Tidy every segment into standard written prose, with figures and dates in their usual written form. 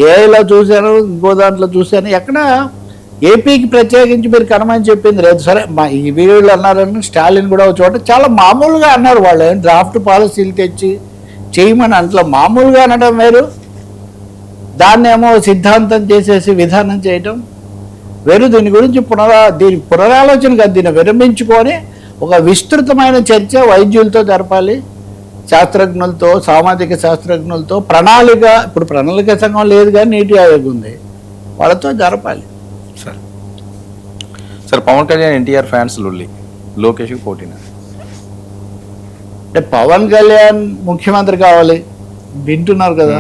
ఏఐలో చూశాను, ఇంకో దాంట్లో చూశాను. ఎక్కడ ఏపీకి ప్రత్యేకించి మీరు కనమని చెప్పింది లేదు. సరే ఈ వీళ్ళు అన్నారని స్టాలిన్ కూడా ఒక చోట చాలా మామూలుగా అన్నారు. వాళ్ళు డ్రాఫ్ట్ పాలసీలు తెచ్చి చేయమని అంట్లో మామూలుగా అనడం వేరు, దాన్నేమో సిద్ధాంతం చేసేసి విధానం చేయటం వేరు. దీని గురించి దీని పునరాలోచన కాదు, దీన్ని విరమించుకొని ఒక విస్తృతమైన చర్చ వైద్యులతో జరపాలి, శాస్త్రజ్ఞులతో, సామాజిక శాస్త్రజ్ఞులతో, ప్రణాళిక. ఇప్పుడు ప్రణాళిక సంఘం లేదు కానీ నీతి ఆయోగ్ ఉంది, వాళ్ళతో జరపాలి. సార్ పవన్ కళ్యాణ్ ఎన్టీఆర్ ఫ్యాన్స్ లొల్లి, లోకేష్కి పోటీనా? అంటే పవన్ కళ్యాణ్ ముఖ్యమంత్రి కావాలి వింటున్నారు కదా,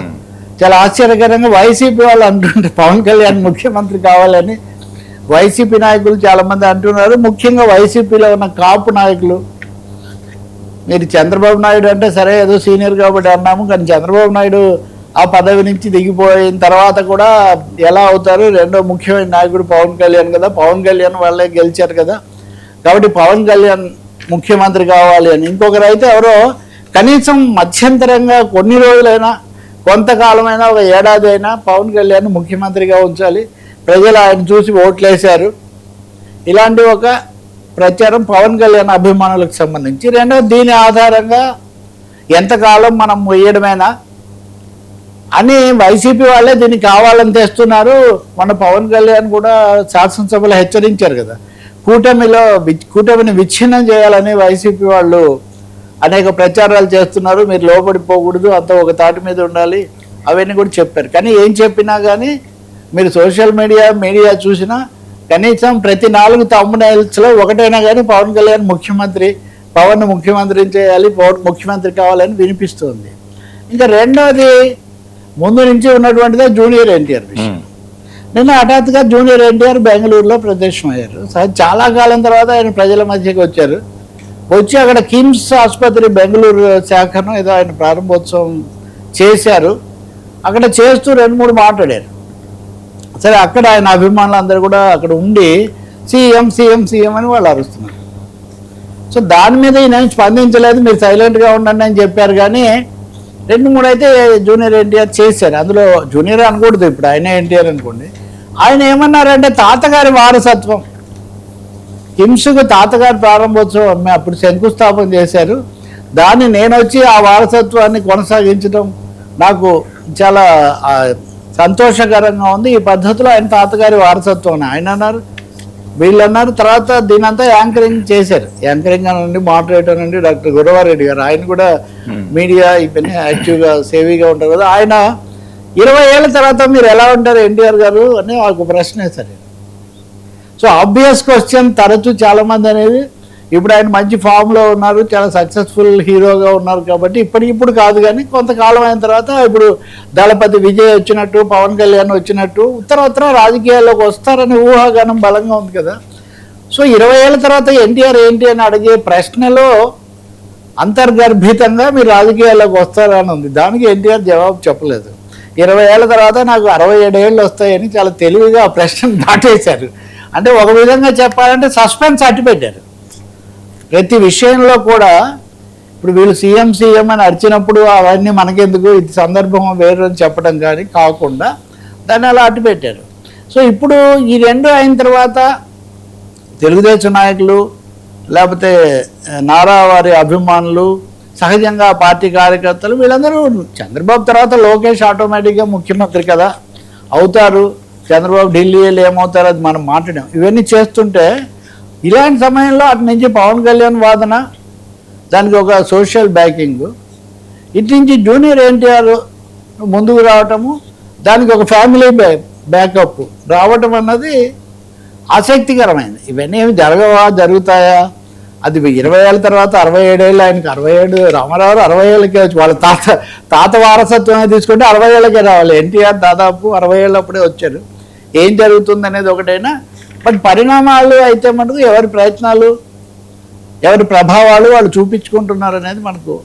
చాలా ఆశ్చర్యకరంగా వైసీపీ వాళ్ళు అంటుంటే పవన్ కళ్యాణ్ ముఖ్యమంత్రి కావాలని వైసీపీ నాయకులు చాలామంది అంటున్నారు. ముఖ్యంగా వైసీపీలో ఉన్న కాపు నాయకులు. మీరు చంద్రబాబు నాయుడు అంటే సరే ఏదో సీనియర్ కాబట్టి అన్నాము, కానీ చంద్రబాబు నాయుడు ఆ పదవి నుంచి దిగిపోయిన తర్వాత కూడా ఎలా అవుతారు? రెండో ముఖ్యమైన నాయకుడు పవన్ కళ్యాణ్ కదా, పవన్ కళ్యాణ్ వాళ్ళే గెలిచారు కదా, కాబట్టి పవన్ కళ్యాణ్ ముఖ్యమంత్రి కావాలి అని. ఇంకొకరు అయితే ఎవరో కనీసం మధ్యంతరంగా కొన్ని రోజులైనా, కొంతకాలమైనా, ఒక ఏడాది అయినా పవన్ కళ్యాణ్ ముఖ్యమంత్రిగా ఉంచాలి, ప్రజలు ఆయన చూసి ఓట్లేశారు, ఇలాంటి ఒక ప్రచారం పవన్ కళ్యాణ్ అభిమానులకు సంబంధించి. రెండోది దీని ఆధారంగా ఎంతకాలం మనం మొయ్యడమేనా అని వైసీపీ వాళ్ళే దీన్ని కావాలని తెస్తున్నారు. మన పవన్ కళ్యాణ్ కూడా శాసనసభలో హెచ్చరించారు కదా, కూటమిని విచ్ఛిన్నం చేయాలని వైసీపీ వాళ్ళు అనేక ప్రచారాలు చేస్తున్నారు, మీరు లోపడిపోకూడదు, అంతా ఒక తాటి మీద ఉండాలి, అవన్నీ కూడా చెప్పారు. కానీ ఏం చెప్పినా కానీ మీరు సోషల్ మీడియా చూసినా కనీసం ప్రతి 4 thumbnailsలో ఒకటైనా కానీ పవన్ కళ్యాణ్ ముఖ్యమంత్రి, పవన్ ముఖ్యమంత్రిని చేయాలి, పవన్ ముఖ్యమంత్రి కావాలని వినిపిస్తుంది. ఇంకా రెండోది ముందు నుంచి ఉన్నటువంటిదే జూనియర్ ఎన్టీఆర్ విషయం. నిన్న హఠాత్తుగా జూనియర్ ఎన్టీఆర్ బెంగళూరులో ప్రత్యక్షమయ్యారు. చాలా కాలం తర్వాత ఆయన ప్రజల మధ్యకి వచ్చారు. వచ్చి అక్కడ కిమ్స్ ఆసుపత్రి బెంగళూరు శాఖను ఏదో ఆయన ప్రారంభోత్సవం చేశారు. అక్కడ చేస్తూ 2-3 మాట్లాడారు. సరే అక్కడ ఆయన అభిమానులు అందరూ కూడా అక్కడ ఉండి సీఎం సీఎం సీఎం అని వాళ్ళు అరుస్తున్నారు. సో దాని మీద ఈయన స్పందించలేదు, మీరు సైలెంట్గా ఉండండి అని చెప్పారు. కానీ 2-3 అయితే జూనియర్ ఎన్టీఆర్ చేశారు. అందులో జూనియర్ అనకూడదు, ఇప్పుడు ఆయనే ఎన్టీఆర్ అనుకోండి. ఆయన ఏమన్నారంటే తాతగారి వారసత్వం, కిమ్స్కు తాతగారి ప్రారంభోత్సవం అప్పుడు శంకుస్థాపన చేశారు, దాన్ని నేను వచ్చి ఆ వారసత్వాన్ని కొనసాగించడం నాకు చాలా సంతోషకరంగా ఉంది. ఈ పద్ధతిలో ఆయన తాతగారి వారసత్వం ఆయన అన్నారు, వీళ్ళు అన్నారు. తర్వాత దీనంతా యాంకరింగ్ చేశారు. యాంకరింగ్ అనండి, మాడరేటర్ అనండి, డాక్టర్ గురవారెడ్డి గారు, ఆయన కూడా మీడియా ఇవన్నీ యాక్టివ్గా సేవీగా ఉంటారు కదా. ఆయన 20 ఏళ్ళ తర్వాత మీరు ఎలా ఉంటారు ఎన్టీఆర్ గారు అని ఒక ప్రశ్న వేశారు. సో ఆబ్వియస్ క్వశ్చన్ తరచూ చాలామంది అనేది, ఇప్పుడు ఆయన మంచి ఫామ్లో ఉన్నారు, చాలా సక్సెస్ఫుల్ హీరోగా ఉన్నారు కాబట్టి ఇప్పుడు కాదు కానీ కొంతకాలం అయిన తర్వాత ఇప్పుడు దళపతి విజయ్ వచ్చినట్టు, పవన్ కళ్యాణ్ వచ్చినట్టు ఉత్తర రాజకీయాల్లోకి వస్తారని ఊహాగానం బలంగా ఉంది కదా. సో 20 ఏళ్ళ తర్వాత ఎన్టీఆర్ ఏంటి అని అడిగే ప్రశ్నలో అంతర్గర్భితంగా మీరు రాజకీయాల్లోకి వస్తారని ఉంది. దానికి ఎన్టీఆర్ జవాబు చెప్పలేదు. 20 ఏళ్ళ తర్వాత నాకు 67 ఏళ్ళు వస్తాయని చాలా తెలివిగా ఆ ప్రశ్నను దాటేశారు. అంటే ఒక విధంగా చెప్పాలంటే సస్పెన్స్ అట్టిపెట్టారు ప్రతి విషయంలో కూడా. ఇప్పుడు వీళ్ళు సీఎం అని అరిచినప్పుడు అవన్నీ మనకెందుకు, ఇది సందర్భం వేరు అని చెప్పడం కానీ కాకుండా దాన్ని అలా అట్టిపెట్టారు. సో ఇప్పుడు ఈ 2 అయిన తర్వాత తెలుగుదేశం నాయకులు లేకపోతే నారా వారి అభిమానులు, సహజంగా పార్టీ కార్యకర్తలు, వీళ్ళందరూ చంద్రబాబు తర్వాత లోకేష్ ఆటోమేటిక్గా ముఖ్యమంత్రి కదా అవుతారు, చంద్రబాబు ఢిల్లీ వెళ్ళి ఏమవుతారు అది మనం మాట్లాడాం. ఇవన్నీ చేస్తుంటే ఇలాంటి సమయంలో అటు నుంచి పవన్ కళ్యాణ్ వాదన, దానికి ఒక సోషల్ బ్యాకింగ్, ఇటు నుంచి జూనియర్ ఎన్టీఆర్ ముందుకు రావటము, దానికి ఒక ఫ్యామిలీ బ్యాకప్ రావటం అన్నది ఆసక్తికరమైనది. ఇవన్నీ ఏమి జరుగుతాయా? అది 20 ఏళ్ళ తర్వాత 67 ఏళ్ళు, ఆయనకి 67, రామారావు 60 ఏళ్ళకే వచ్చి వాళ్ళ తాత వారసత్వమే తీసుకుంటే 60 ఏళ్ళకే రావాలి. ఎన్టీఆర్ దాదాపు 60 ఏళ్ళప్పుడే వచ్చారు. ఏం జరుగుతుంది అనేది ఒకటైనా, బట్ పరిణామాలు అయితే మనకు ఎవరి ప్రయత్నాలు, ఎవరి ప్రభావాలు వాళ్ళు చూపించుకుంటున్నారు అనేది మనకు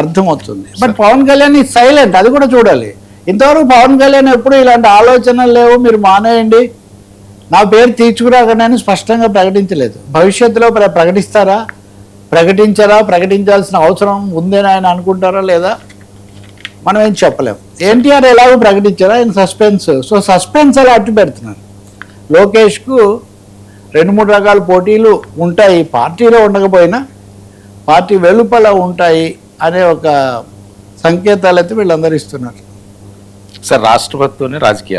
అర్థమవుతుంది. బట్ పవన్ కళ్యాణ్ ఈ సైలెంట్, అది కూడా చూడాలి. ఇంతవరకు పవన్ కళ్యాణ్ ఎప్పుడు ఇలాంటి ఆలోచనలు లేవు, మీరు మానేయండి, నా పేరు తీర్చుకురాకనని స్పష్టంగా ప్రకటించలేదు. భవిష్యత్తులో ప్రకటించారా, ప్రకటించాల్సిన అవసరం ఉందని ఆయన అనుకుంటారా లేదా మనం ఏం చెప్పలేం. ఎన్టీఆర్ ఎలాగో ప్రకటించారు, ఆయన సస్పెన్స్. సో సస్పెన్స్ అలా అట్టు పెడుతున్నారు. లోకేష్కు 2-3 రకాల పోటీలు ఉంటాయి, పార్టీలో ఉండకపోయినా పార్టీ వెలుపల ఉంటాయి అనే ఒక సంకేతాలు అయితే వీళ్ళందరూ ఇస్తున్నారు. సార్ రాష్ట్రపతితోనే రాజకీయాలు